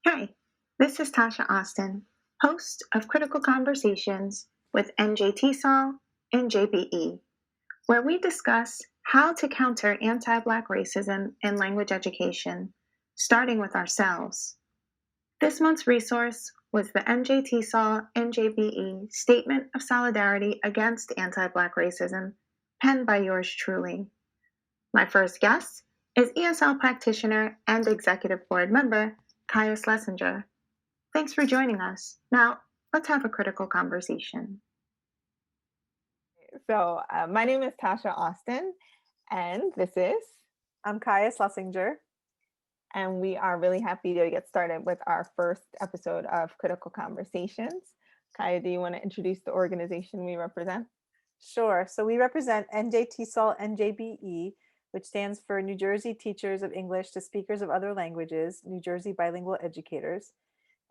Hi, this is Tasha Austin, host of Critical Conversations with NJTESOL-NJBE, where we discuss how to counter anti-Black racism in language education, starting with ourselves. This month's resource was the NJTESOL-NJBE Statement of Solidarity Against Anti-Black Racism, penned by yours truly. My first guest is ESL practitioner and executive board member Caia Schlesinger. Thanks for joining us. Now, let's have a critical conversation. My name is Tasha Austin, and this is, I'm Caia Schlesinger. and we are really happy to get started with our first episode of Critical Conversations. Caia, do you want to introduce the organization we represent? Sure. So we represent NJTESOL-NJBE, which stands for New Jersey Teachers of English to Speakers of Other Languages, New Jersey Bilingual Educators.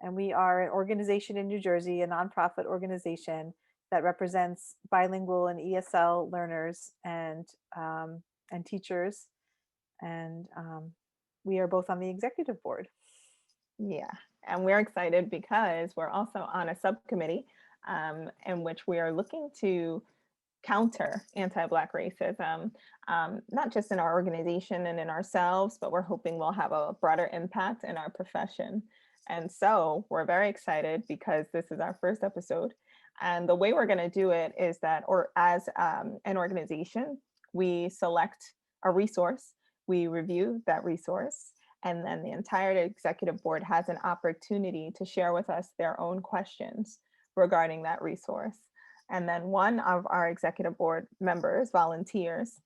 And we are an organization in New Jersey, a nonprofit organization that represents bilingual and ESL learners and teachers. And we are both on the executive board. Yeah, and we're excited because we're also on a subcommittee in which we are looking to counter anti-Black racism, not just in our organization and in ourselves, but we're hoping we'll have a broader impact in our profession. And so we're very excited because this is our first episode. And the way we're going to do it is that, or as an organization, we select a resource, we review that resource, and then the entire executive board has an opportunity to share with us their own questions regarding that resource. And then one of our executive board members volunteers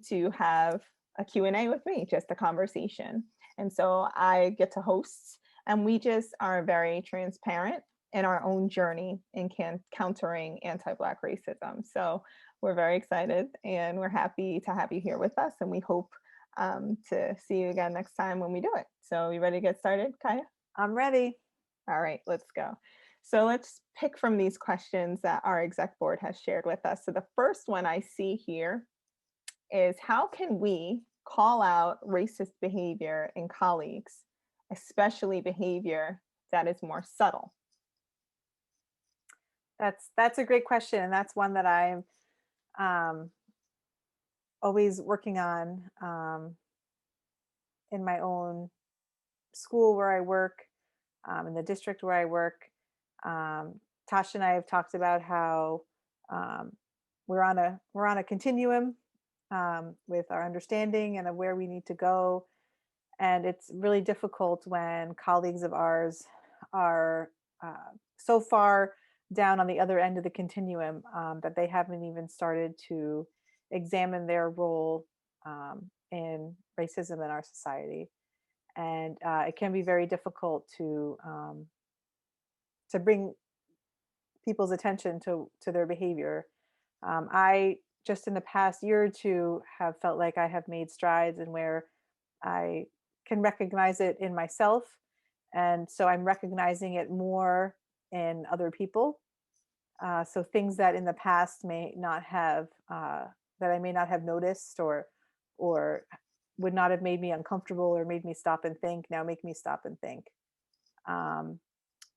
to have a Q&A with me, just a conversation. And so I get to host, and we just are very transparent in our own journey in countering anti-Black racism. So we're very excited and we're happy to have you here with us. And we hope to see you again next time when we do it. So you ready to get started, Caia? I'm ready. All right, let's go. So let's pick from these questions that our exec board has shared with us. So the first one I see here is, how can we call out racist behavior in colleagues, especially behavior that is more subtle? That's a great question, and that's one that I'm always working on in my own school where I work, in the district where I work. Tasha and I have talked about how we're on a continuum with our understanding and of where we need to go, and it's really difficult when colleagues of ours are so far down on the other end of the continuum that they haven't even started to examine their role in racism in our society. And it can be very difficult to bring people's attention to their behavior. I just in the past year or two have felt like I have made strides in where I can recognize it in myself, and so I'm recognizing it more in other people. So things that in the past may not have that I may not have noticed or would not have made me uncomfortable or made me stop and think, now make me stop and think.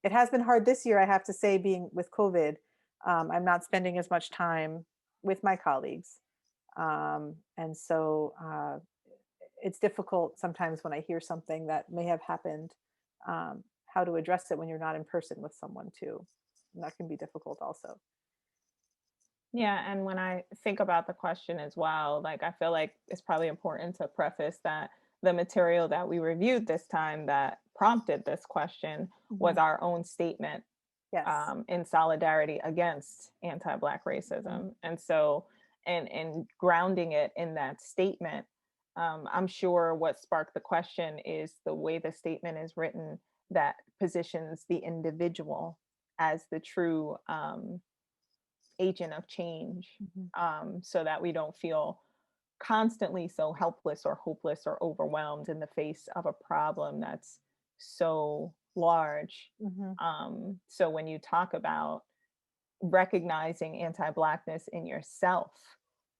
It has been hard this year, I have to say, being with COVID. I'm not spending as much time with my colleagues. And so it's difficult sometimes when I hear something that may have happened, how to address it when you're not in person with someone too. And that can be difficult also. Yeah, and when I think about the question as well, like I feel like it's probably important to preface that the material that we reviewed this time that prompted this question was our own statement Yes. in solidarity against anti-Black racism. And so, and grounding it in that statement, I'm sure what sparked the question is the way the statement is written that positions the individual as the true agent of change, so that we don't feel constantly so helpless or hopeless or overwhelmed in the face of a problem that's so large. So when you talk about recognizing anti-Blackness in yourself,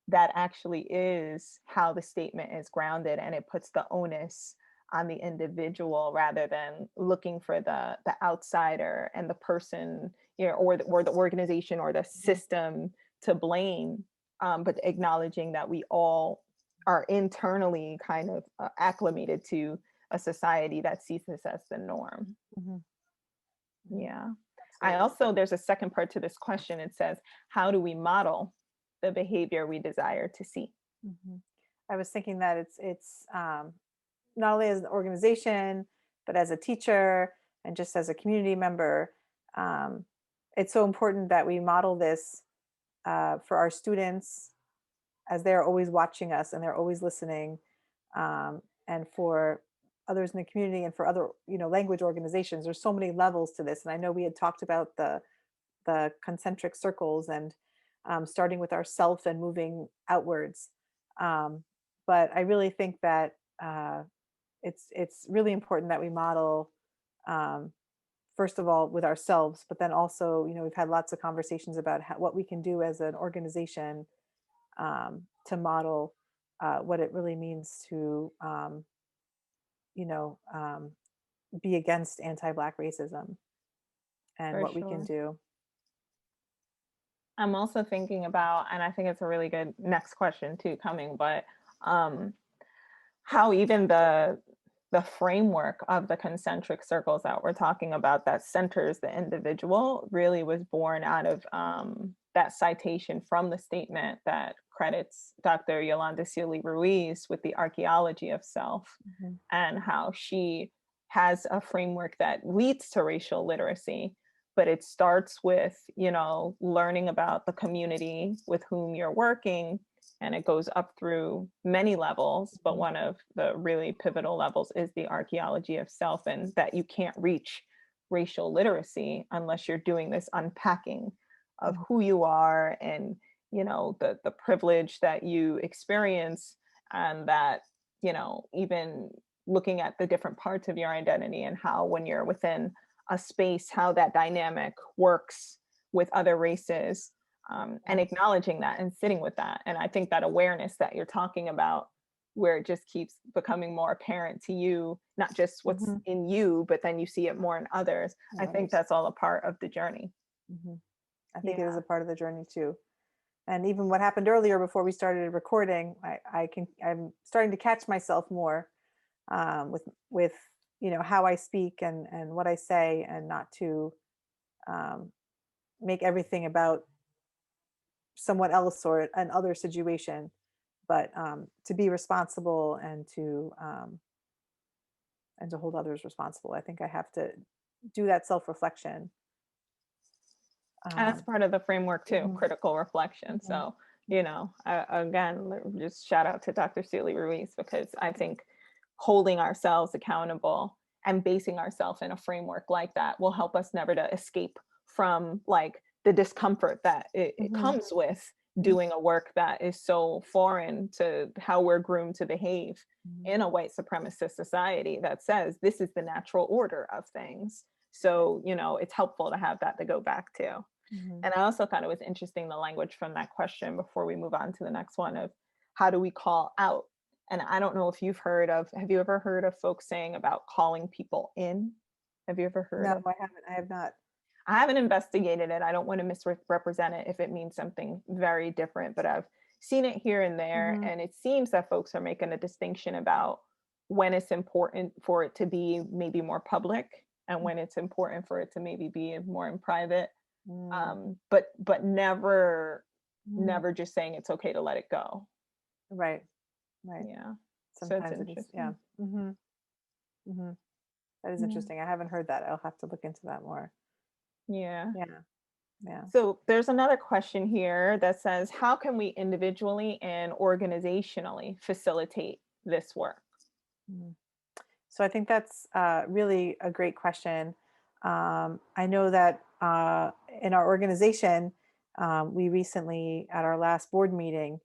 that actually is how the statement is grounded, and it puts the onus on the individual rather than looking for the outsider and the person, you know, or the organization or the system to blame, but acknowledging that we all are internally kind of acclimated to a society that sees this as the norm. Mhm. Yeah. Absolutely. There's a second part to this question. It says, how do we model the behavior we desire to see? Mhm. I was thinking that it's not only as an organization, but as a teacher and just as a community member. Um, it's so important that we model this for our students, as they're always watching us and they're always listening, and for others in the community and for other, you know, language organizations. There's so many levels to this, and I know we had talked about the concentric circles and starting with ourself and moving outwards. Um, but I really think that it's really important that we model, um, first of all with ourselves, but then also, you know, we've had lots of conversations about what we can do as an organization, to model what it really means to, you know, be against anti-Black racism and For what we can sure. do. I'm also thinking about, and I think it's a really good next question too coming, but um, how even the framework of the concentric circles that we're talking about that centers the individual really was born out of that citation from the statement that credits Dr. Yolanda Sealy Ruiz with the Archaeology of Self, Mhm. and how she has a framework that leads to racial literacy, but it starts with, you know, learning about the community with whom you're working, and it goes up through many levels, but Mhm. one of the really pivotal levels is the archaeology of self, and that you can't reach racial literacy unless you're doing this unpacking of Mhm. who you are, and, you know, the privilege that you experience, and that, you know, even looking at the different parts of your identity and how when you're within a space, how that dynamic works with other races, and Mhm. acknowledging that and sitting with that. And I think that awareness that you're talking about, where it just keeps becoming more apparent to you, not just what's Mhm. in you, but then you see it more in others. And I think others. that's all a part of the journey. Mhm. I think it is Yeah. a part of the journey too. And even what happened earlier before we started recording, I'm starting to catch myself more, with you know, how I speak and what I say, and not to um, make everything about someone else or an other situation, but to be responsible and to hold others responsible. I think I have to do that self reflection. And that's Um, part of the framework too, mhm. critical reflection. Mhm. So, you know, again, just shout out to Dr. Sealy Ruiz, because I think holding ourselves accountable and basing ourselves in a framework like that will help us never to escape from like the discomfort that it Mhm. comes with doing a work that is so foreign to how we're groomed to behave Mhm. in a white supremacist society that says this is the natural order of things. Right. So, you know, it's helpful to have that to go back to. Mhm. And I also thought it was interesting, the language from that question before we move on to the next one, of how do we call out? And I don't know if you've heard of, have you ever heard of folks saying about calling people in? Have you ever heard No, of? I haven't. I have not. I haven't investigated it. I don't want to misrepresent it if it means something very different, but I've seen it here and there. Mhm. And it seems that folks are making a distinction about when it's important for it to be maybe more public and when it's important for it to maybe be more in private, Mm. but never Mm. never just saying it's okay to let it go. Right. Right. Yeah. So it's Sometimes it is. Yeah. interesting. Mhm. Mhm. That is Yeah. interesting. I haven't heard that. I'll have to look into that more. Yeah. Yeah. Yeah. So there's another question here that says, how can we individually and organizationally facilitate this work? Mhm. So I think that's really a great question. I know that in our organization, we recently, at our last board meeting,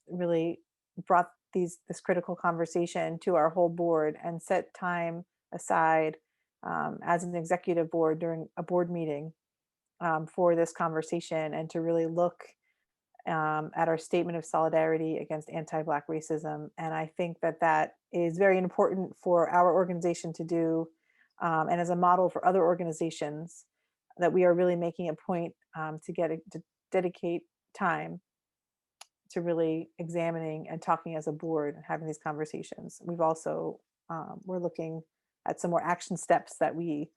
really brought this critical conversation to our whole board and set time aside, as an executive board during a board meeting, for this conversation, and to really look at our statement of solidarity against anti-Black racism. And I think that that is very important for our organization to do, and as a model for other organizations, that we are really making a point to dedicate time to really examining and talking as a board and having these conversations. We've also, we're looking at some more action steps that we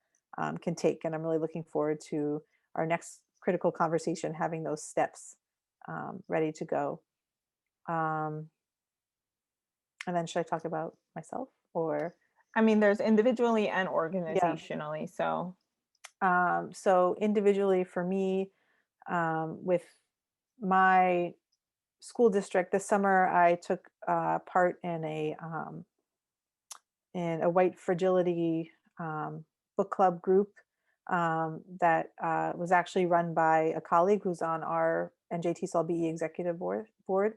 can take. And I'm really looking forward to our next critical conversation, having those steps ready to go. And then should I talk about myself or? I mean, there's individually and Yeah. organizationally. So So individually for me, with my school district this summer, I took part in a white fragility book club group that was actually run by a colleague who's on our NJTESOL-NJBE Executive Board,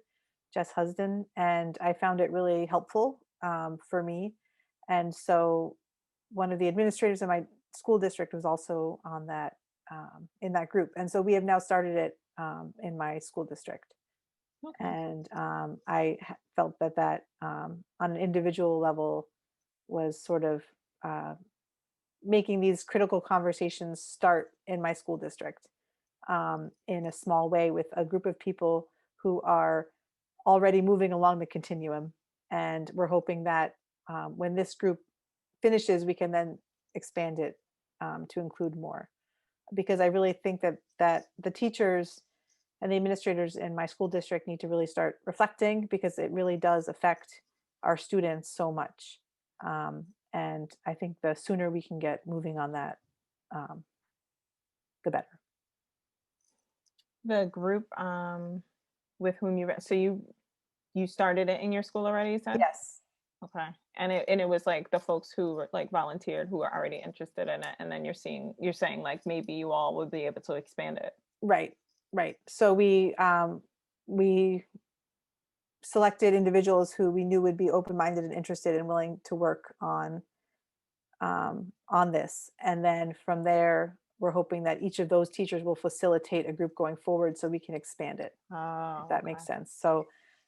Jess Husden, and I found it really helpful for me. And so one of the administrators in my school district was also on that in that group, and so we have now started it in my school district. okay. And felt that on an individual level was sort of making these critical conversations start in my school district in a small way with a group of people who are already moving along the continuum. And we're hoping that when this group finishes, we can then expand it to include more. Because I really think that the teachers and the administrators in my school district need to really start reflecting, because it really does affect our students so much. And I think the sooner we can get moving on that, the better. The group with whom so you started it in your school already, you said? Yes. Okay. And it was like the folks who were like volunteered who were already interested in it, and then you're saying like maybe you all would be able to expand it. Right. Right. So we selected individuals who we knew would be open-minded and interested and willing to work on this. And then from there, we're hoping that each of those teachers will facilitate a group going forward so we can expand it, Oh, if that makes sense. So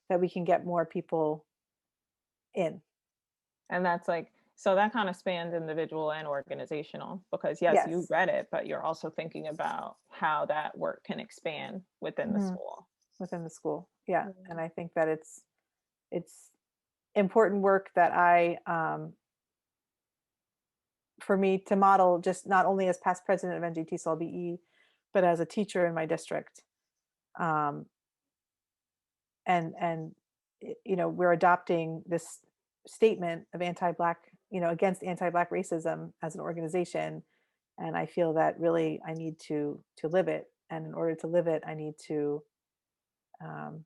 that we can get more people in. And that's like, so that kind of spans individual and organizational, because yes, you Yes. read it, but you're also thinking about how that work can expand within the Mhm. school. Within the school. Yeah. Mhm. And I think that it's important work that for me to model, just not only as past president of NJTESOL-NJBE, but as a teacher in my district. Um, and we're adopting this statement of anti-Black, against anti-Black racism as an organization. And I feel that really I need to live it. And in order to live it, I need to um,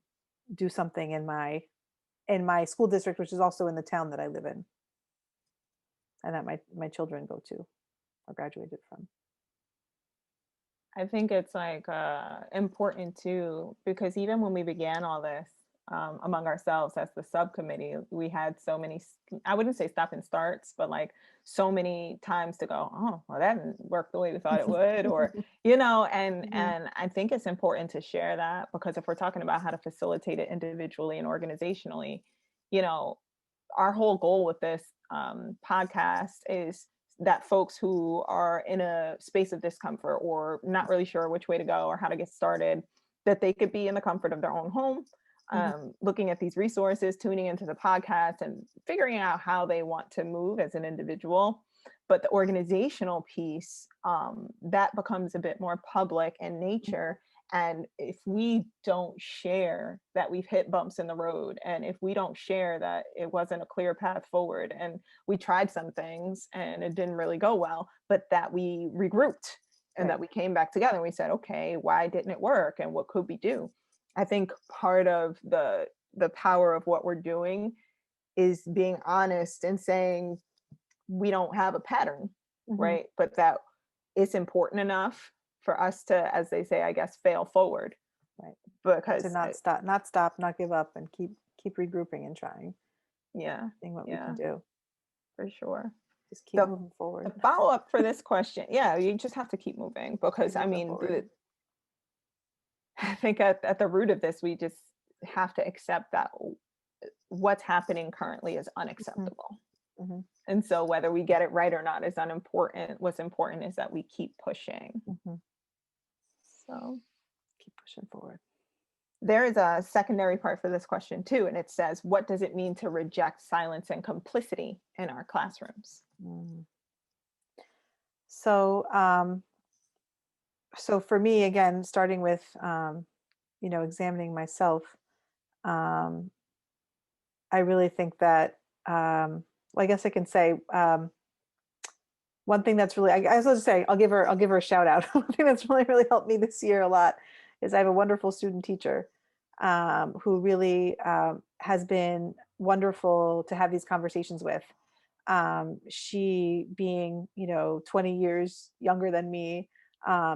do something in my school district, which is also in the town that I live in, and that my children go to or graduated from. I think it's like important too, because even when we began all this among ourselves as the subcommittee, we had so many, I wouldn't say stop and starts, but like so many times to go, oh, well, that didn't work the way we thought it would, or, and I think it's important to share that, because if we're talking about how to facilitate it individually and organizationally, our whole goal with this podcast is that folks who are in a space of discomfort or not really sure which way to go or how to get started, that they could be in the comfort of their own home, looking at these resources, tuning into the podcast, and figuring out how they want to move as an individual. But the organizational piece, that becomes a bit more public in nature. And if we don't share that we've hit bumps in the road, and if we don't share that it wasn't a clear path forward, and we tried some things and it didn't really go well, but that we regrouped and that we came back together and we said, okay, why didn't it work? And what could we do? I think part of the power of what we're doing is being honest and saying we don't have a pattern, right? But that it's important enough for us to, as they say, I guess, fail forward. Right. Because to not stop, not give up, and keep regrouping and trying. Seeing what we can do. For sure. Just keep moving forward. The follow up for this question, you just have to keep moving, because I mean, I think at the root of this, we just have to accept that what's happening currently is Mhm, unacceptable. mhm, And so whether we get it right or not is unimportant. What's important is that we keep pushing. mhm. So Keep pushing forward. there is a secondary part for this question too, and it says, what does it mean to reject silence and complicity in our classrooms? Mm. So, so for me, again, starting with, examining myself, um, I really think that, well, I guess I can say, one thing that's really, I was going to say, I'll give her a shout out. One thing that's really helped me this year a lot is I have a wonderful student teacher, who really, has been wonderful to have these conversations with. She being, 20 years younger than me,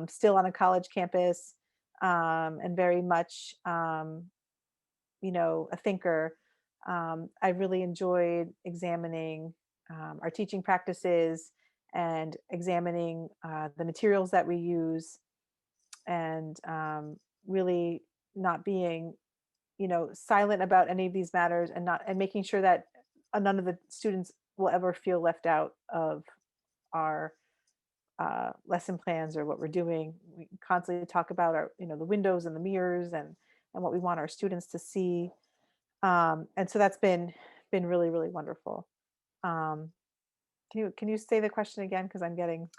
still on a college campus, and very much, a thinker. I really enjoyed examining, our teaching practices and examining, the materials that we use, and, really not being, silent about any of these matters, and not and making sure that, none of the students will ever feel left out of our, lesson plans or what we're doing. We constantly talk about our, the windows and the mirrors, and what we want our students to see. And so that's been really wonderful. Um, can you say the question again? Because I'm getting,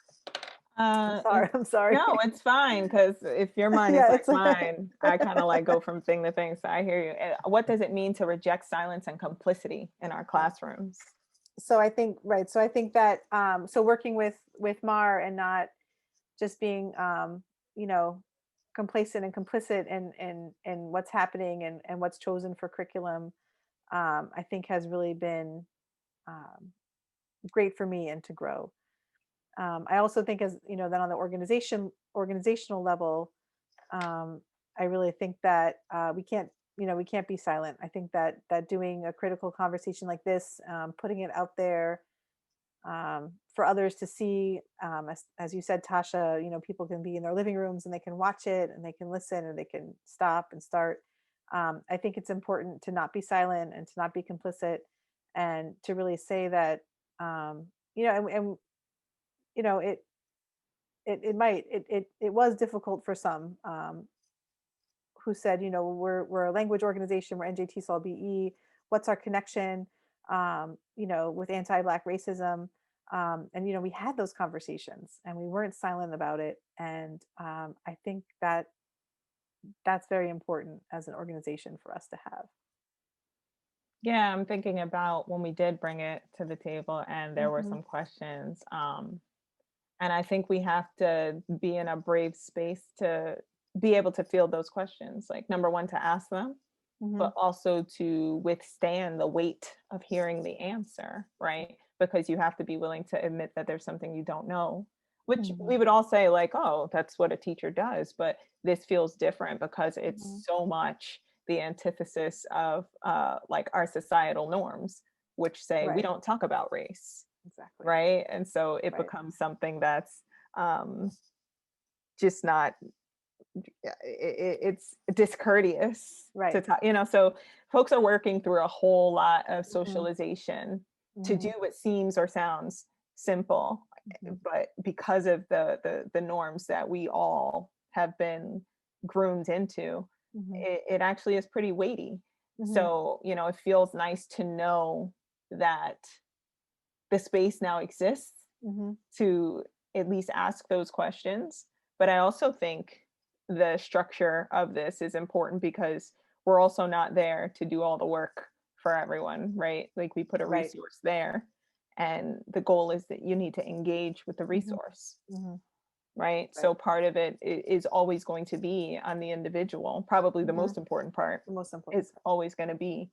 I'm Uh, sorry. I'm sorry. no, it's fine because if your mind is Yeah, like it's mine, I kind of like go from thing to thing. So I hear you. What does it mean to reject silence and complicity in our classrooms? so I think, right. So I think that, so working with Mar, and not just being, you know complacent and complicit in what's happening, and what's chosen for curriculum, I think has really been, um, great for me and to grow. I also think, as that on the organizational level, um, I really think that, we can't be silent. I think that doing a critical conversation like this, putting it out there, for others to see, as you said, Tasha, people can be in their living rooms and they can watch it and they can listen and they can stop and start. I think it's important to not be silent and to not be complicit, and to really say that, and you know it it was difficult for some, who said, we're a language organization, we're NJTESOL-BE. What's our connection, with anti-Black racism? And we had those conversations and we weren't silent about it. And, I think that that's very important as an organization for us to have. Yeah, I'm thinking about when we did bring it to the table and there were Hmm. some questions. And I think we have to be in a brave space to be able to field those questions. Like, number one, to ask them, Hmm. but also to withstand the weight of hearing the answer, right? Because you have to be willing to admit that there's something you don't know, which Hmm. we would all say, like, oh, that's what a teacher does. But this feels different because Hmm. it's so much the antithesis of like our societal norms, which say we Right. don't talk about race, Exactly. right? And so it Right. becomes something that's um, just not, it's discourteous to Right. talk, so folks are working through a whole lot of Hmm. socialization to Hmm. do what seems or sounds simple, Hmm. but because of the norms that we all have been groomed into, Hmm. it actually is pretty weighty. Hmm. So it feels nice to know that the space now exists Hmm. to at least ask those questions. But I also think the structure of this is important because we're also not there to do all the work for everyone, right? Like, we put a Right. resource there, and the goal is that you need to engage with the Hmm. resource, Hmm. right? Right. So part of it is always going to be on the individual. Probably the Hmm. most important part The most important is always going to be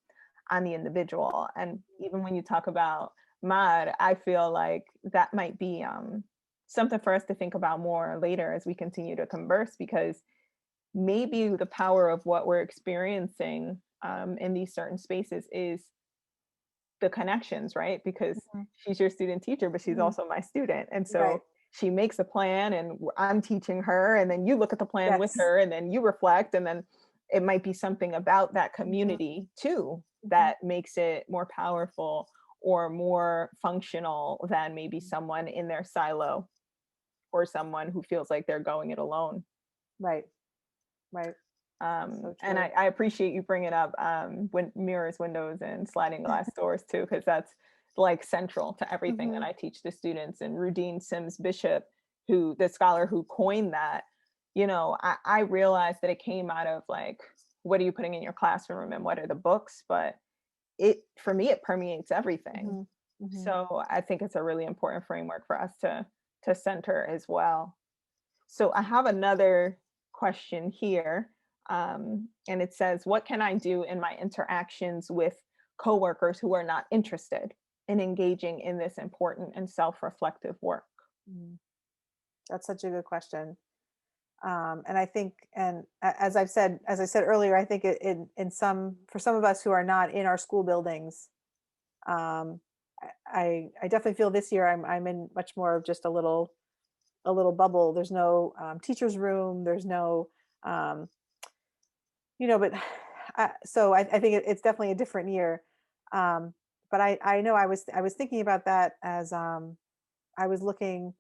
on the individual. And even when you talk about mod, I feel like that might be something for us to think about more later as we continue to converse, because maybe the power of what we're experiencing in these certain spaces is the connections, right? Because part. she's your student teacher, but she's Hmm. also my student. And Right. so she makes a plan and I'm teaching her, and then you look at the plan with Yes. her, and then you reflect, and then it might be something about that Mhm. community too Mhm. that makes it more powerful or more functional than maybe someone in their silo or someone who feels like they're going it alone. Right. Right. So And true. I appreciate you bringing up when mirrors, windows, and sliding glass doors too, because that's like central to everything that Mhm. I teach the students. And Rudine Sims Bishop, who the scholar who coined that, I realized that it came out of like, what are you putting in your classroom and what are the books? But for me, it permeates everything. Mhm. Mhm. So I think it's a really important framework for us to center as well. So I have another question here, and it says, "What can I do in my interactions with coworkers who are not interested in engaging in this important and self-reflective work?" Mm. That's such a good question. And I think, and as I said earlier, I think for some of us who are not in our school buildings, um, I definitely feel this year I'm in much more of just a little bubble. There's no teacher's room. There's no, um, but so I think it's definitely a different year. Um, but I know I was thinking about that as I was looking,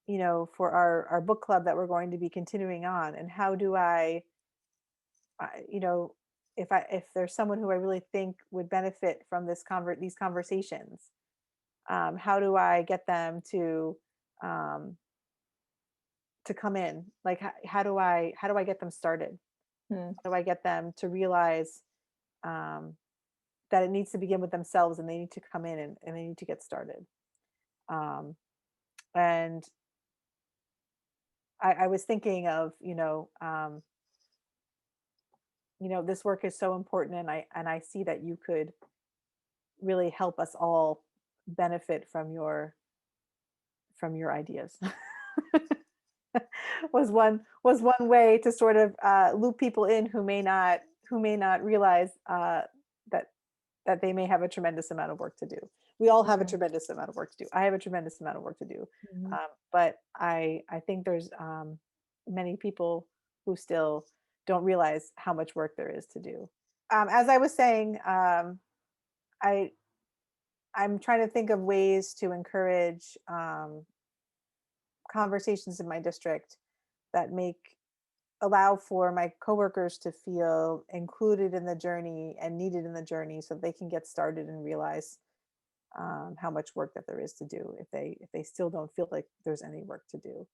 for our book club that we're going to be continuing on, and how do I, if there's someone who I really think would benefit from these conversations, how do I get them um, to come in? Like, how do I get them started? Hmm. How do I get them to realize um, that it needs to begin with themselves, and they need to come in, and they need to get started? Um, and I was thinking of, this work is so important, and I see that you could really help us all benefit from your ideas. Was one way to sort of loop people in who may not realize that they may have a tremendous amount of work to do. We all have a Mhm. tremendous amount of work to do. I have a tremendous amount of work to do, Mhm. but I think there's many people who still don't realize how much work there is to do. As I was saying, I I'm trying to think of ways to encourage conversations in my district that allow for my coworkers to feel included in the journey and needed in the journey, so they can get started and realize how much work that there is to do if they still don't feel like there's any work to do.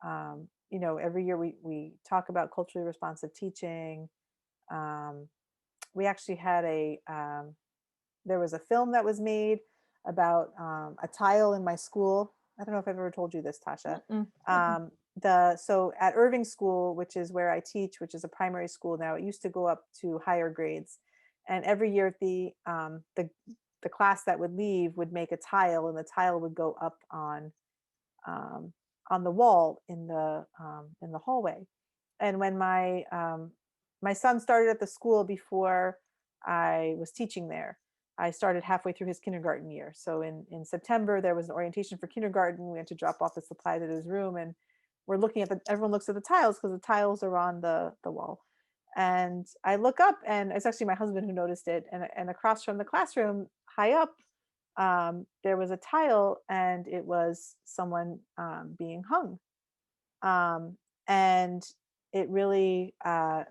Every year we talk about culturally responsive teaching. Um, we actually had there was a film that was made about a tile in my school. I don't know if I've ever told you this, Tasha. Mm-mm. Mm-mm. So at Irving School, which is where I teach, which is a primary school now, it used to go up to higher grades, and every year the class that would leave would make a tile, and the tile would go up um, on the wall in the hallway. And when my son started at the school before I was teaching there, I started halfway through his kindergarten year. So in September, there was an orientation for kindergarten. We had to drop off the supplies at his room, and we're looking at everyone looks at the tiles because the tiles are on the wall. And I look up, and it's actually my husband who noticed it. And across from the classroom, high up, there was a tile, and it was someone being hung. Um, and it really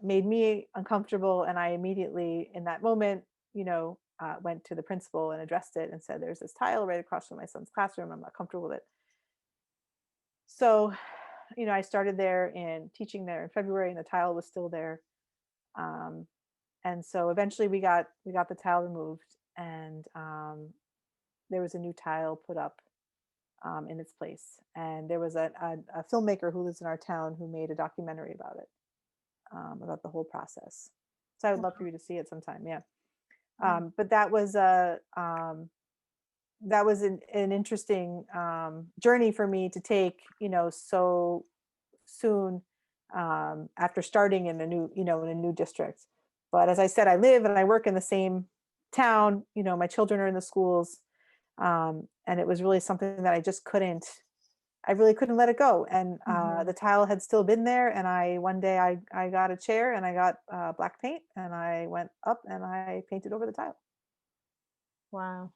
made me uncomfortable. And I immediately, in that moment, went to the principal and addressed it and said, "There's this tile right across from my son's classroom. I'm not comfortable with it." So, I started there in teaching there in February, and the tile was still there. Um, and so eventually we got the tile removed, and there was a new tile put up in its place. And there was a filmmaker who lives in our town who made a documentary about the whole process. So I would love for you to see it sometime. Yeah. But that was an interesting journey for me to take, so soon after starting in a new, in a new district. But as I said, I live and I work in the same town. My children are in the schools, and it was really something that I just couldn't I really couldn't let it go. And Mhm. the tile had still been there. And one day I got a chair and I got black paint and I went up and I painted over the tile Wow.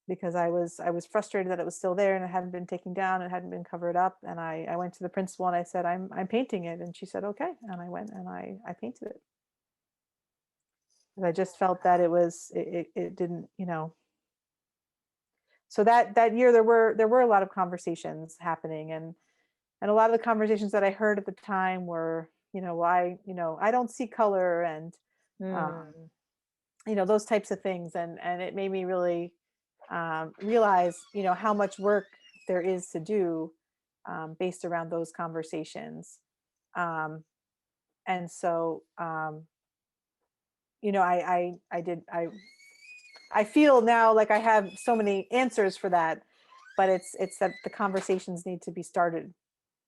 because I was frustrated that it was still there and it hadn't been taken down, it hadn't been covered up. And I went to the principal and I said, I'm painting it. And she said, okay. And I went and I painted it. And I just felt that it didn't, so that year there were a lot of conversations happening, and a lot of the conversations that I heard at the time were, I don't see color, and um, Mm. those types of things, and it made me really realize, how much work there is to do based around those conversations. And so, I feel now like I have so many answers for that, but it's that the conversations need to be started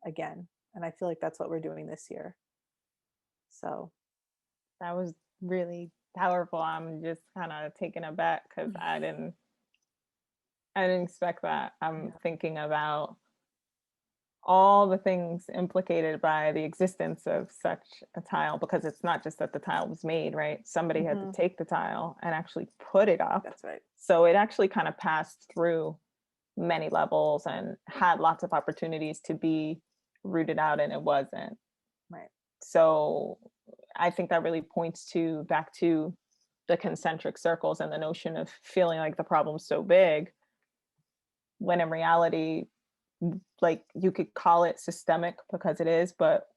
again, and I feel like that's what we're doing this year. So That was really powerful. I'm just kind of taken aback because I didn't expect that. I'm thinking about all the things implicated by the existence of such a tile, because it's not just that the tile was made, right? Somebody had to Mhm. take the tile and actually put it up. That's right. So it actually kind of passed through many levels and had lots of opportunities to be rooted out, and it wasn't. Right. So I think that really points to back to the concentric circles and the notion of feeling like the problem's so big, when in reality, like, you could call it systemic because it is, but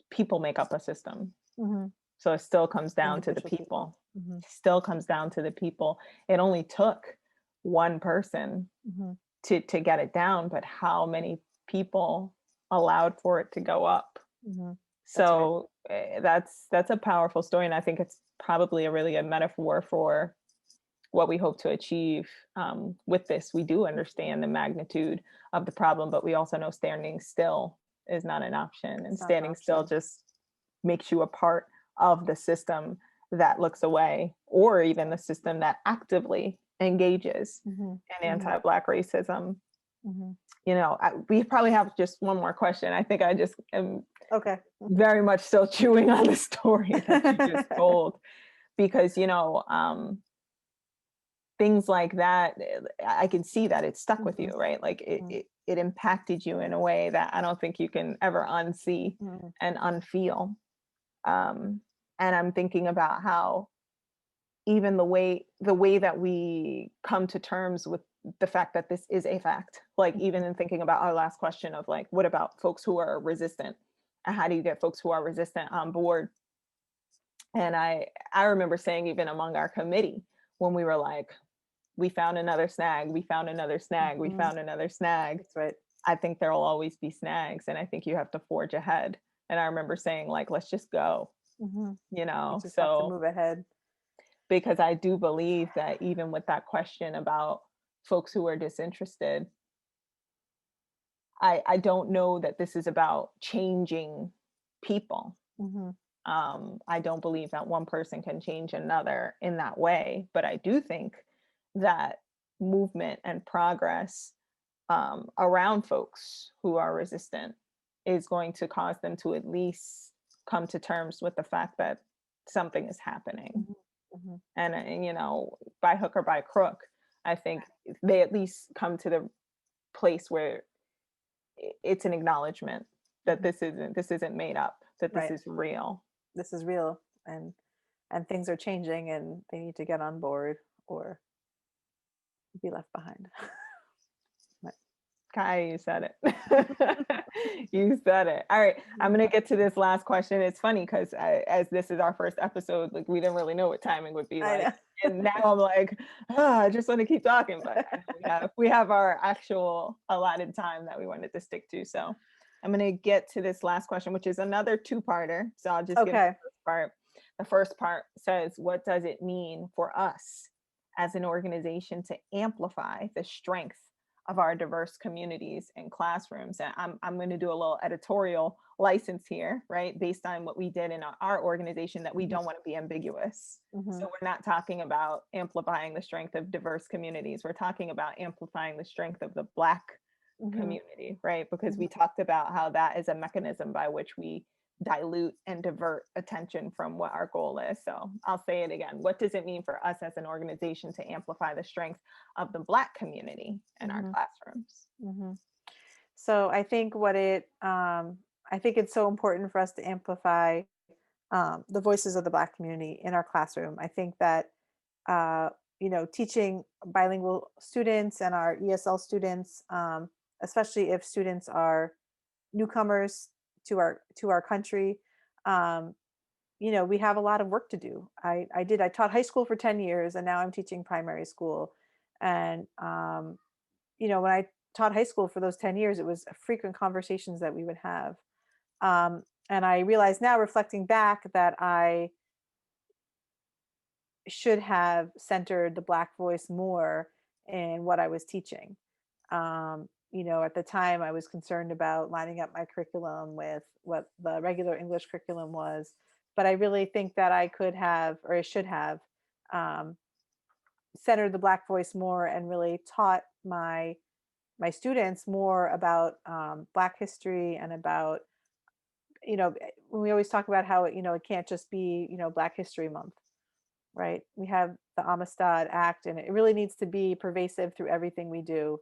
people make up a system. Hmm. So it still comes down to the Individual people. people. Hmm. Still comes down to the people. It only took one person Hmm. to get it down, but how many people allowed for it to go up? Hmm. That's right. So that's a powerful story, and I think it's probably a really good metaphor for what we hope to achieve with this. We do understand the magnitude of the problem, but we also know standing still is not an option, and It's not an standing still option. just makes you a part of the system that looks away, or even the system that actively engages Hmm. in Hmm. anti-Black racism. Hmm. We probably have just one more question. I think I just am Okay. very much still chewing on the story that you just told, because things like that, I can see that it stuck with you, right? Like it impacted you in a way that I don't think you can ever unsee Hmm. and unfeel. Um, and I'm thinking about how even the way that we come to terms with the fact that this is a fact, like even in thinking about our last question of like, what about folks who are resistant, and how do you get folks who are resistant on board? And I remember saying, even among our committee, when we were like, we found another snag, we found another snag, we Hmm. found another snag. That's right. I think there'll always be snags, and I think you have to forge ahead. And I remember saying, like, let's just go, Hmm. You just have to so move ahead. because I do believe that even with that question about folks who are disinterested, I don't know that this is about changing people. Hmm. I don't believe that one person can change another in that way, but I do think that movement and progress around folks who are resistant is going to cause them to at least come to terms with the fact that something is happening. Hmm. Hmm. And by hook or by crook, I think they at least come to the place where it's an acknowledgement that Hmm. this isn't made up, that this Right. is real. This is real, and things are changing, and they need to get on board or be left behind. Right. Kai, you said it. You said it. All right, I'm gonna get to this last question. It's funny because as this is our first episode, like we didn't really know what timing would be I like, know. and now I'm like, I just want to keep talking, but I know we have our actual allotted time that we wanted to stick to. So I'm gonna get to this last question, which is another two-parter. So I'll just give the Okay. first part. The first part says, what does it mean for us as an organization to amplify the strength of our diverse communities and classrooms? And I'm going to do a little editorial license here, right? Based on what we did in our organization, that we Mhm. don't want to be ambiguous. Mhm. So we're not talking about amplifying the strength of diverse communities. We're talking about amplifying the strength of the Black community, right? Because we talked about how that is a mechanism by which we dilute and divert attention from what our goal is. So I'll say it again. What does it mean for us as an organization to amplify the strength of the Black community in our classrooms? So I think I think it's so important for us to amplify the voices of the Black community in our classroom. I think that teaching bilingual students and our ESL students, especially if students are newcomers to our country, we have a lot of work to do. I taught high school for 10 years, and now I'm teaching primary school. And when I taught high school for those 10 years, it was frequent conversations that we would have. And I realize now, reflecting back, that I should have centered the Black voice more in what I was teaching. At the time, I was concerned about lining up my curriculum with what the regular English curriculum was, but I really think that I could have, or I should have, centered the Black voice more and really taught my students more about Black history, and about, when we always talk about how it can't just be Black History Month, right? We have the Amistad Act, and it really needs to be pervasive through everything we do.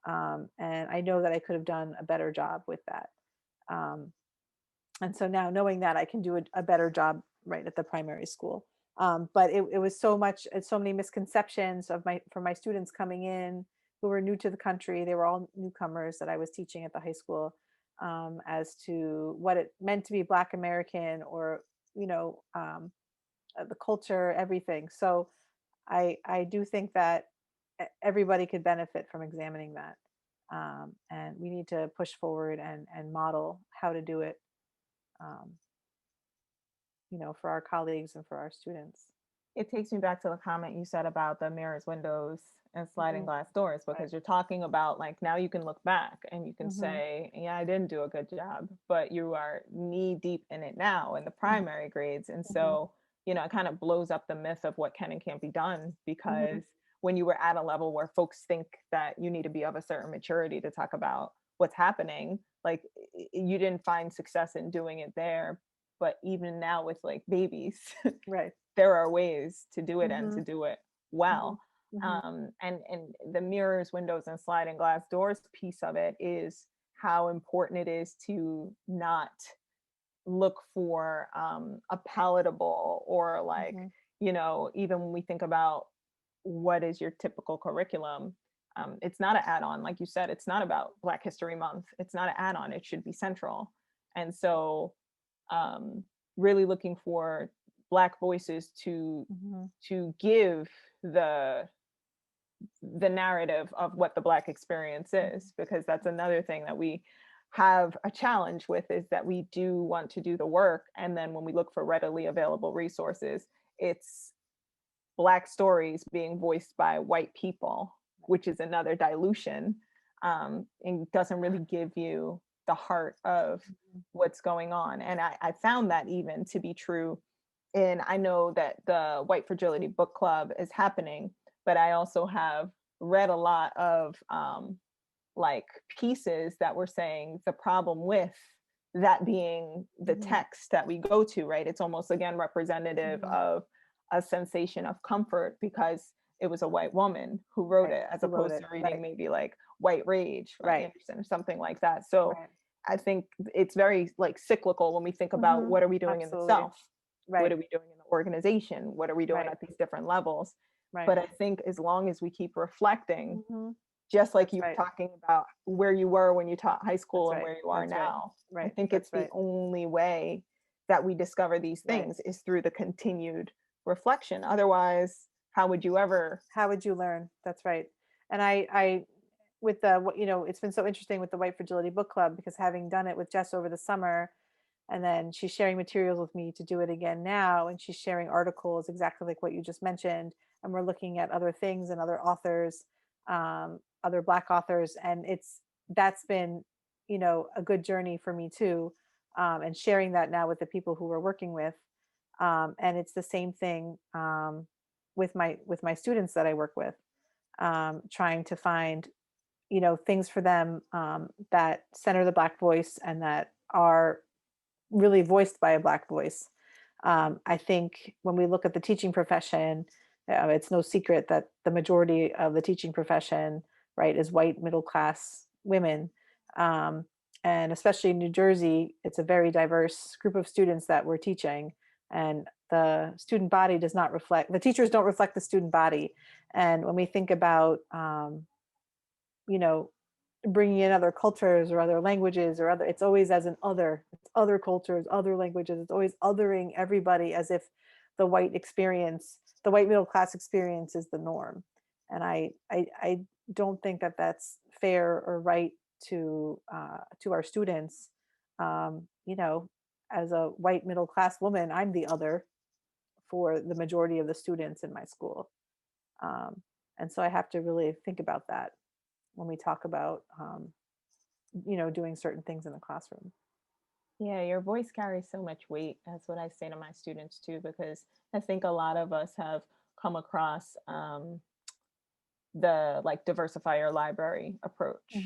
And I know that I could have done a better job with that. And so now, knowing that, I can do a better job right at the primary school. But it was so many misconceptions for my students coming in who were new to the country. They were all newcomers that I was teaching at the high school, as to what it meant to be Black American, or the culture, everything. So I do think that everybody could benefit from examining that, and we need to push forward and model how to do it, um, for our colleagues and for our students. It takes me back to the comment you said about the mirrors, windows, and sliding glass doors, Right. because you're talking about, like, now you can look back and you can Mhm. say, yeah, I didn't do a good job, but you are knee deep in it now in the primary grades. And so, it kind of blows up the myth of what can and can't be done, because when you were at a level where folks think that you need to be of a certain maturity to talk about what's happening, like, you didn't find success in doing it there. But even now with, like, babies, Right. there are ways to do it, and to Mhm. do it well. Mhm. And the mirrors, windows, and sliding glass doors piece of it is how important it is to not look for a palatable, or, like, Mhm. even when we think about what is your typical curriculum, it's not an add-on. Like you said, it's not about Black History Month. It's not an add-on. It should be central. And so, um, really looking for Black voices to Mhm. give the narrative of what the Black experience is, because that's another thing that we have a challenge with, is that we do want to do the work, and then when we look for readily available resources, it's Black stories being voiced by white people, which is another dilution, and doesn't really give you the heart of what's going on. And I found that even to be true. And I know that the White Fragility Book Club is happening, but I also have read a lot of like pieces that were saying the problem with that being the text that we go to, right? It's almost, again, representative of a sensation of comfort, because it was a white woman who wrote Right. it, as Who wrote opposed it? to reading Right. maybe like White Rage from Right. Anderson or something like that. So Right. I think it's very, like, cyclical when we think about what are we doing in the Absolutely. self, what Right. are we doing in the organization, what are we doing Right. at these different levels. Right. But I think as long as we keep reflecting, Mhm. just like That's you were right. talking about where you were when you taught high school That's and right. where you are That's right. now, I Right. think it's That's the right. only way that we discover these Right. things is through the continued reflection. Otherwise, how would you ever? How would you learn? That's right. And I with the it's been so interesting with the White Fragility Book Club, because having done it with Jess over the summer, and then she's sharing materials with me to do it again now, and she's sharing articles exactly like what you just mentioned, and we're looking at other things and other authors, other Black authors, and that's been a good journey for me too, and sharing that now with the people who we're working with, and it's the same thing, with my students that I work with, trying to find things for them that center the Black voice and that are really voiced by a Black voice. I think when we look at the teaching profession, it's no secret that the majority of the teaching profession, right, is white middle class women. And especially in New Jersey, it's a very diverse group of students that we're teaching. And the student body does not reflect, the teachers don't reflect the student body. And when we think about, bringing in other cultures or other languages or other, it's always as an other, it's other cultures, other languages, it's always othering everybody as if the white experience, the white middle class experience is the norm. And I don't think that that's fair or right to our students. As a white middle class woman, I'm the other for the majority of the students in my school. And so I have to really think about that when we talk about, doing certain things in the classroom. Yeah, your voice carries so much weight. That's what I say to my students too, because I think a lot of us have come across the like Diversifier Library approach.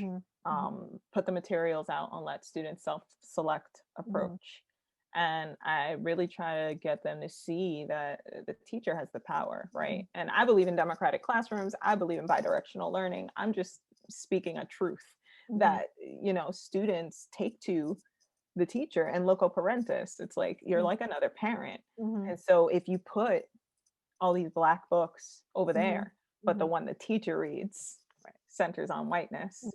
Put the materials out and let students self-select approach. And I really try to get them to see that the teacher has the power, right? And I believe in democratic classrooms. I believe in bidirectional learning. I'm just speaking a truth that, students take to the teacher and loco parentis. It's like, you're like another parent. And so if you put all these Black books over there, but the one the teacher reads centers on whiteness,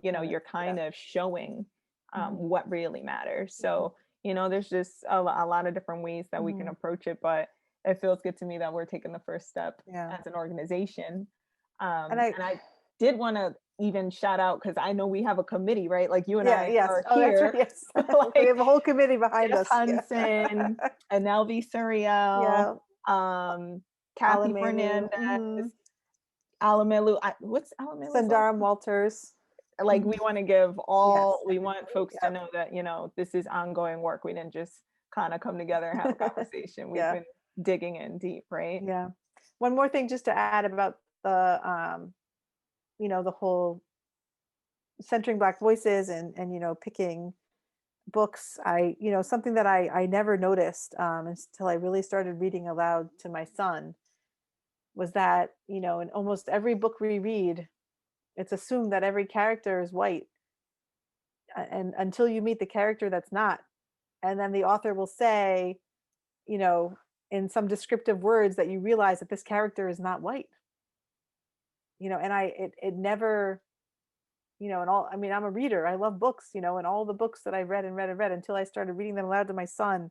you're kind of showing what really matters. So, there's just a lot of different ways that we can approach it, but it feels good to me that we're taking the first step as an organization. And I did want to even shout out, because I know we have a committee, right? Like you and I are here. That's right, yes. Like, we have a whole committee behind us. Hudson, Anelvi Suriel, Kathy Alamelu, Fernandez, Alamelu. What's Alamelu? Sandaram Walters. Like, we want to give all, we want folks to know that, this is ongoing work. We didn't just kind of come together and have a conversation. We've been digging in deep, right? Yeah. One more thing just to add about the, the whole centering Black voices and picking books. Something that I never noticed until I really started reading aloud to my son was that, in almost every book we read, it's assumed that every character is white. And until you meet the character that's not. And then the author will say, in some descriptive words, that you realize that this character is not white. And it never, and all, I mean, I'm a reader. I love books, and all the books that I read and read and read until I started reading them aloud to my son.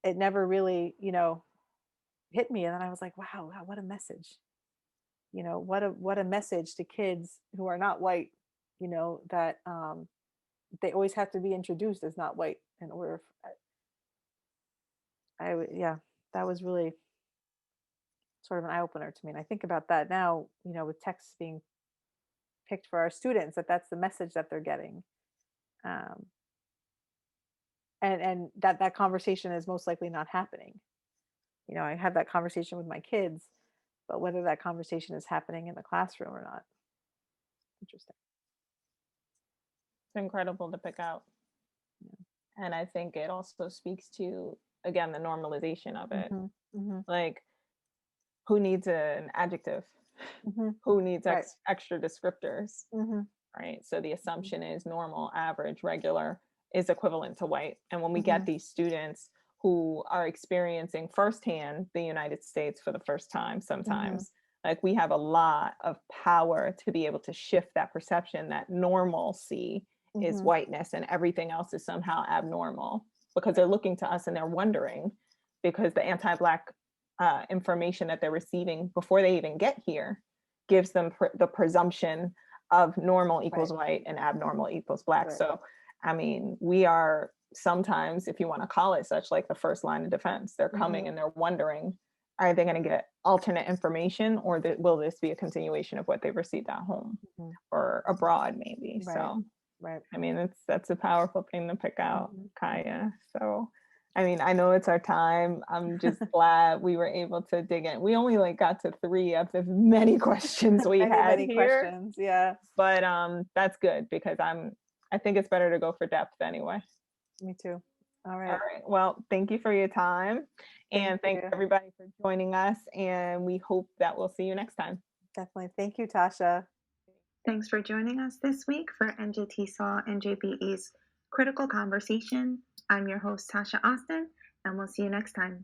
It never really, hit me. And then I was like, wow, what a message. What a message to kids who are not white, that they always have to be introduced as not white in order. That was really sort of an eye opener to me. And I think about that now, with texts being picked for our students, that's the message that they're getting. And that conversation is most likely not happening. I had that conversation with my kids, but whether that conversation is happening in the classroom or not. Interesting. It's incredible to pick out. And I think it also speaks to, again, the normalization of it. Like, who needs an adjective? Who needs extra descriptors? Right? So the assumption is normal, average, regular is equivalent to white. And when we get these students who are experiencing firsthand the United States for the first time, sometimes, like, we have a lot of power to be able to shift that perception that normalcy is whiteness and everything else is somehow abnormal, because they're looking to us and they're wondering, because the anti-Black information that they're receiving before they even get here gives them the presumption of normal equals white and abnormal equals Black. So, I mean, we are sometimes, if you want to call it such, like the first line of defense. They're coming and they're wondering, are they going to get alternate information, or will this be a continuation of what they've received at home or abroad, maybe? So, I mean, that's a powerful thing to pick out, Caia. So I mean, I know it's our time. I'm just glad we were able to dig in. We only like got to 3 of the many questions we Many, had many here, questions. Yeah, but that's good because I think it's better to go for depth anyway. me too. All All right. right. Well, thank you for your time, and thank you. everybody for joining us, and we hope that we'll see you next time. Definitely. Thank you, Tasha. Thanks for joining us this week for NJTESOL-NJBE's Critical Conversation. I'm your host, Tasha Austin, and we'll see you next time.